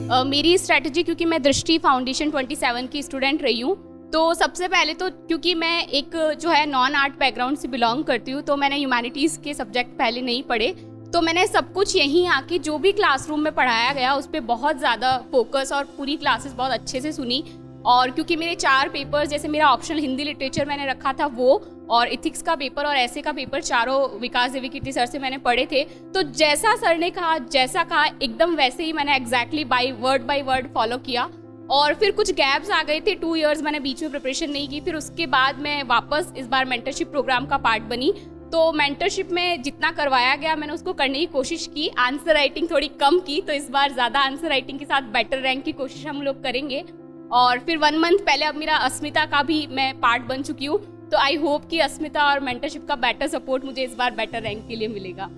मेरी स्ट्रैटेजी, क्योंकि मैं दृष्टि फाउंडेशन 27 की स्टूडेंट रही हूँ, तो सबसे पहले तो क्योंकि मैं एक जो है नॉन आर्ट बैकग्राउंड से बिलोंग करती हूँ, तो मैंने ह्यूमैनिटीज़ के सब्जेक्ट पहले नहीं पढ़े, तो मैंने सब कुछ यहीं आके जो भी क्लासरूम में पढ़ाया गया उस पर बहुत ज़्यादा फोकस और पूरी क्लासेस बहुत अच्छे से सुनी। और क्योंकि मेरे 4 पेपर्स, जैसे मेरा ऑप्शनल हिंदी लिटरेचर मैंने रखा था वो, और इथिक्स का पेपर और ऐसे का पेपर, चारों विकास देवीकीर्ति सर से मैंने पढ़े थे, तो जैसा सर ने कहा, जैसा कहा एकदम वैसे ही मैंने एग्जैक्टली बाय वर्ड फॉलो किया। और फिर कुछ गैप्स आ गए थे, 2 इयर्स मैंने बीच में प्रिपरेशन नहीं की, फिर उसके बाद मैं वापस इस बार मेंटरशिप प्रोग्राम का पार्ट बनी। तो मेंटरशिप में जितना करवाया गया मैंने उसको करने की कोशिश की। आंसर राइटिंग थोड़ी कम की, तो इस बार ज़्यादा आंसर राइटिंग के साथ बेटर रैंक की कोशिश हम लोग करेंगे। और फिर 1 मंथ पहले अब मेरा अस्मिता का भी मैं पार्ट बन चुकी हूँ, तो आई होप कि अस्मिता और मेंटरशिप का बेटर सपोर्ट मुझे इस बार बेटर रैंक के लिए मिलेगा।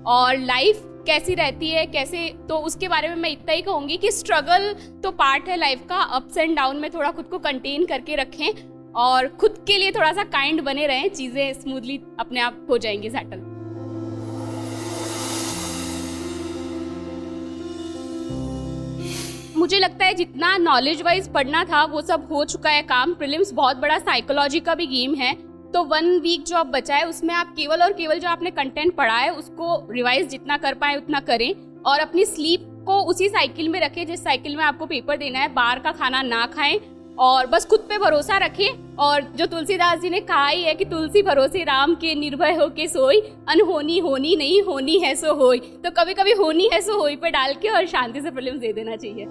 और लाइफ कैसी रहती है, कैसे, तो उसके बारे में मैं इतना ही कहूँगी कि स्ट्रगल तो पार्ट है लाइफ का, अप्स एंड डाउन में थोड़ा खुद को कंटेन करके रखें और खुद के लिए थोड़ा सा काइंड बने रहें, चीज़ें स्मूथली अपने आप हो जाएंगी सेटल। मुझे लगता है जितना नॉलेज वाइज पढ़ना था वो सब हो चुका है काम। प्रीलिम्स बहुत बड़ा साइकोलॉजी का भी गेम है, तो 1 वीक जो अब बचा है उसमें आप केवल और केवल जो आपने कंटेंट पढ़ा है उसको रिवाइज जितना कर पाए उतना करें, और अपनी स्लीप को उसी साइकिल में रखें जिस साइकिल में आपको पेपर देना है। बाहर का खाना ना खाएं और बस खुद पे भरोसा रखें। और जो तुलसीदास जी ने कहा ही है कि तुलसी भरोसे राम के, निर्भय हो के सोई, अनहोनी होनी नहीं, होनी है सो होई। तो कभी कभी होनी है सो होई पे डाल के और शांति से प्रीलिम्स दे देना चाहिए।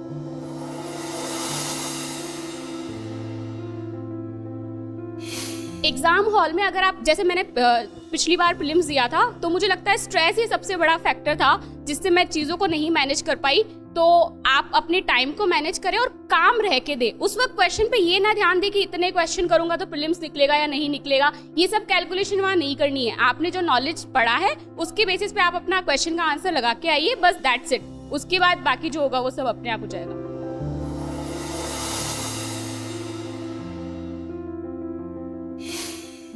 एग्ज़ाम हॉल में अगर आप, जैसे मैंने पिछली बार प्रीलिम्स दिया था, तो मुझे लगता है स्ट्रेस ही सबसे बड़ा फैक्टर था जिससे मैं चीज़ों को नहीं मैनेज कर पाई। तो आप अपने टाइम को मैनेज करें और काम रह के दें। उस वक्त क्वेश्चन पे ये ना ध्यान दें कि इतने क्वेश्चन करूंगा तो प्रीलिम्स निकलेगा या नहीं निकलेगा, ये सब कैलकुलेशन वहाँ नहीं करनी है। आपने जो नॉलेज पढ़ा है उसके बेसिस पे आप अपना क्वेश्चन का आंसर लगा के आइए, बस दैट्स इट। उसके बाद बाकी जो होगा वो सब अपने आप हो जाएगा।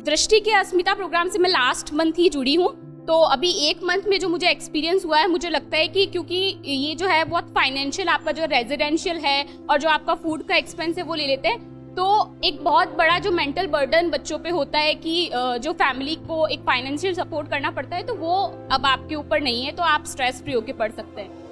दृष्टि के अस्मिता प्रोग्राम से मैं लास्ट मंथ ही जुड़ी हूँ, तो अभी 1 मंथ में जो मुझे एक्सपीरियंस हुआ है, मुझे लगता है कि क्योंकि ये जो है बहुत फाइनेंशियल, आपका जो रेजिडेंशियल है और जो आपका फूड का एक्सपेंस है वो ले लेते हैं, तो एक बहुत बड़ा जो मेंटल बर्डन बच्चों पे होता है कि जो फैमिली को एक फाइनेंशियल सपोर्ट करना पड़ता है, तो वो अब आपके ऊपर नहीं है, तो आप स्ट्रेस फ्री होकर पढ़ सकते हैं।